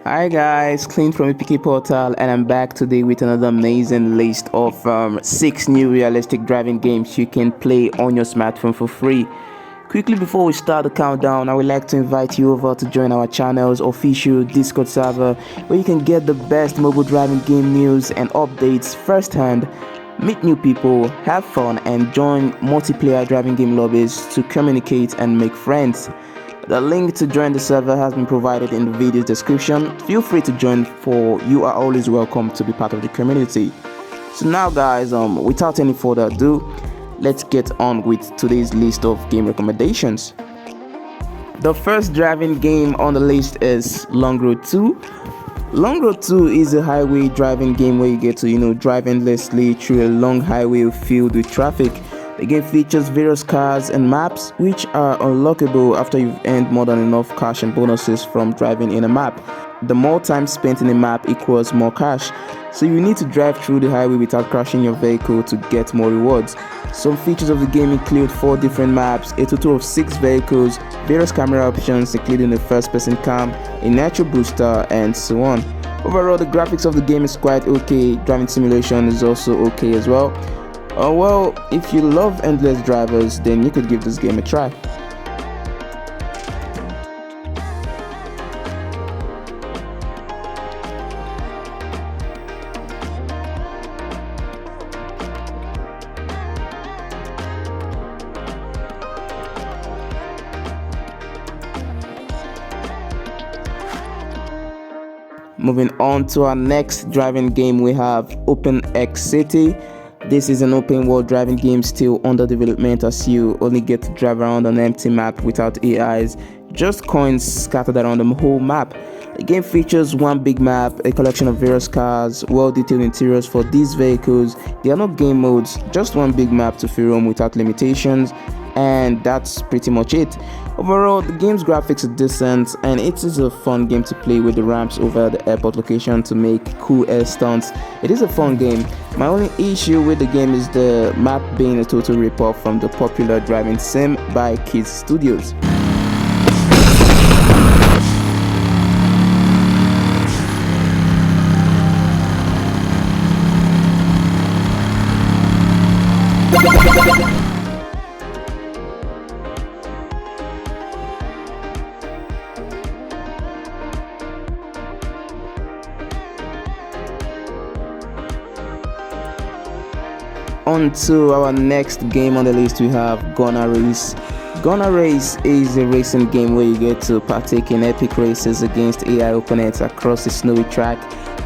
Hi guys, Clean from EPK Portal, and I'm back today with another amazing list of 6 new realistic driving games you can play on your smartphone for free. Quickly before we start the countdown, I would like to invite you over to join our channel's official Discord server where you can get the best mobile driving game news and updates firsthand, meet new people, have fun, and join multiplayer driving game lobbies to communicate and make friends. The link to join the server has been provided in the video description. Feel free to join, for you are always welcome to be part of the community. So now guys, without any further ado, let's get on with today's list of game recommendations. The first driving game on the list is Long Road 2. Long Road 2 is a highway driving game where you get to, drive endlessly through a long highway filled with traffic. The game features various cars and maps which are unlockable after you've earned more than enough cash and bonuses from driving in a map. The more time spent in a map equals more cash, so you need to drive through the highway without crashing your vehicle to get more rewards. Some features of the game include 4 different maps, a total of 6 vehicles, various camera options including a first-person cam, a nitro booster, and so on. Overall, the graphics of the game is quite okay. Driving simulation is also okay as well. Well, if you love endless drivers, then you could give this game a try. Moving on to our next driving game, we have Open X City. This is an open world driving game still under development, as you only get to drive around an empty map without AIs, just coins scattered around the whole map. The game features one big map, a collection of various cars, well-detailed interiors for these vehicles. There are no game modes, just one big map to free roam without limitations, and that's pretty much it. Overall, the game's graphics are decent and it is a fun game to play with the ramps over the airport location to make cool air stunts. It is a fun game. My only issue with the game is the map being a total rip-off from the popular driving sim by Kids Studios. On to our next game on the list, we have Gonna Race. Gonna Race is a racing game where you get to partake in epic races against AI opponents across a snowy track.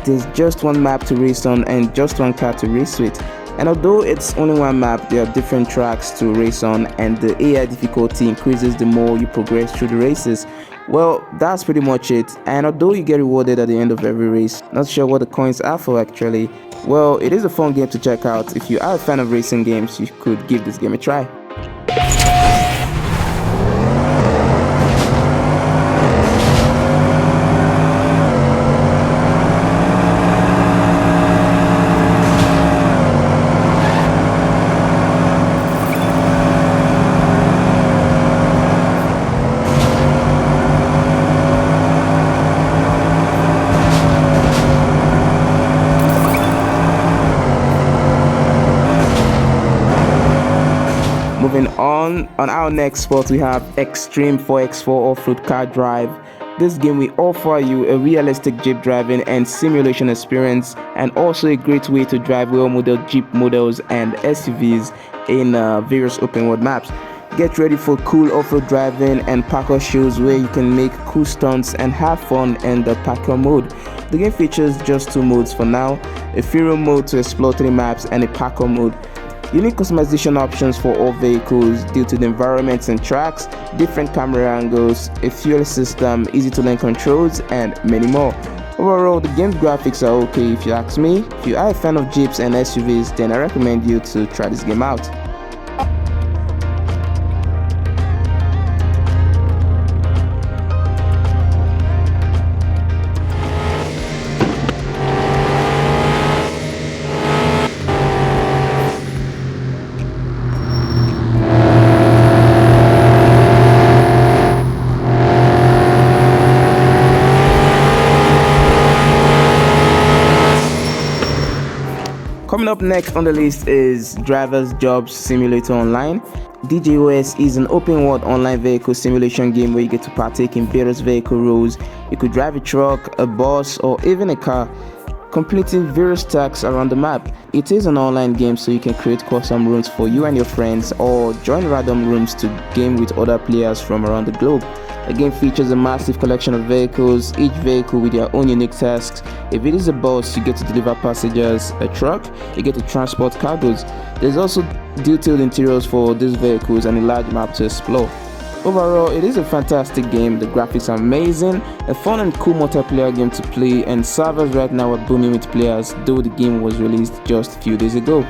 There's just one map to race on and just one car to race with. And although it's only one map, there are different tracks to race on, and the AI difficulty increases the more you progress through the races. Well, that's pretty much it. And although you get rewarded at the end of every race, not sure what the coins are for actually. Well, it is a fun game to check out. If you are a fan of racing games, you could give this game a try. Moving on our next spot, we have Extreme 4x4 Offroad Car Drive. This game will offer you a realistic Jeep driving and simulation experience, and also a great way to drive well-modeled Jeep models and SUVs in various open world maps. Get ready for cool off-road driving and parkour shows where you can make cool stunts and have fun in the parkour mode. The game features just 2 modes for now, a free roam mode to explore 3 maps and a parkour mode. Unique customization options for all vehicles due to the environments and tracks, different camera angles, a fuel system, easy to learn controls, and many more. Overall, the game's graphics are okay if you ask me. If you are a fan of Jeeps and SUVs, then I recommend you to try this game out. Coming up next on the list is Driver's Jobs Simulator Online. DJOS is an open world online vehicle simulation game where you get to partake in various vehicle roles. You could drive a truck, a bus, or even a car, completing various tasks around the map. It is an online game, so you can create custom rooms for you and your friends or join random rooms to game with other players from around the globe. The game features a massive collection of vehicles, each vehicle with their own unique tasks. If it is a bus, you get to deliver passengers. A truck, you get to transport cargoes. There's also detailed interiors for these vehicles and a large map to explore. Overall, it is a fantastic game. The graphics are amazing, a fun and cool multiplayer game to play, and servers right now are booming with players, though the game was released just a few days ago.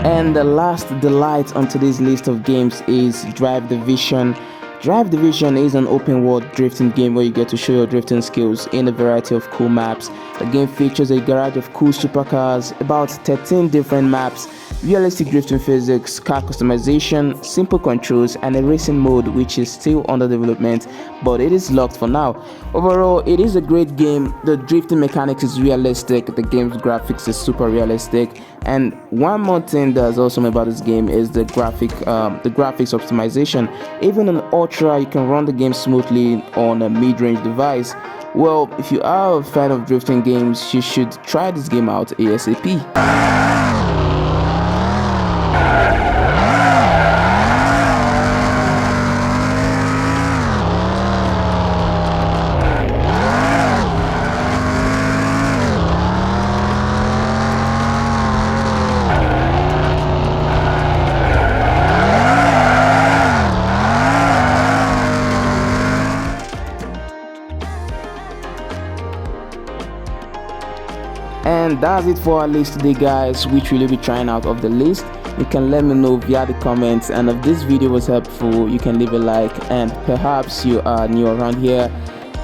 And the last delight on today's list of games is Drive Division. Drive Division is an open world drifting game where you get to show your drifting skills in a variety of cool maps. The game features a garage of cool supercars, about 13 different maps, realistic drifting physics, car customization, simple controls, and a racing mode which is still under development, but it is locked for now. Overall, it is a great game. The drifting mechanics is realistic, the game's graphics is super realistic, and one more thing that's awesome about this game is the graphics optimization. Even on Ultra, you can run the game smoothly on a mid-range device. Well, if you are a fan of drifting games, you should try this game out ASAP. And that's it for our list today, guys. Which will you be trying out of the list? You can let me know via the comments, and if this video was helpful, you can leave a like, and perhaps you are new around here,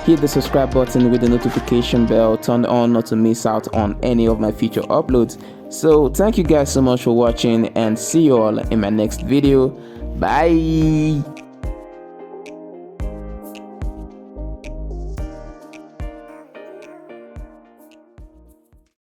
hit the subscribe button with the notification bell turned on not to miss out on any of my future uploads. So thank you guys so much for watching, and see you all in my next video. Bye.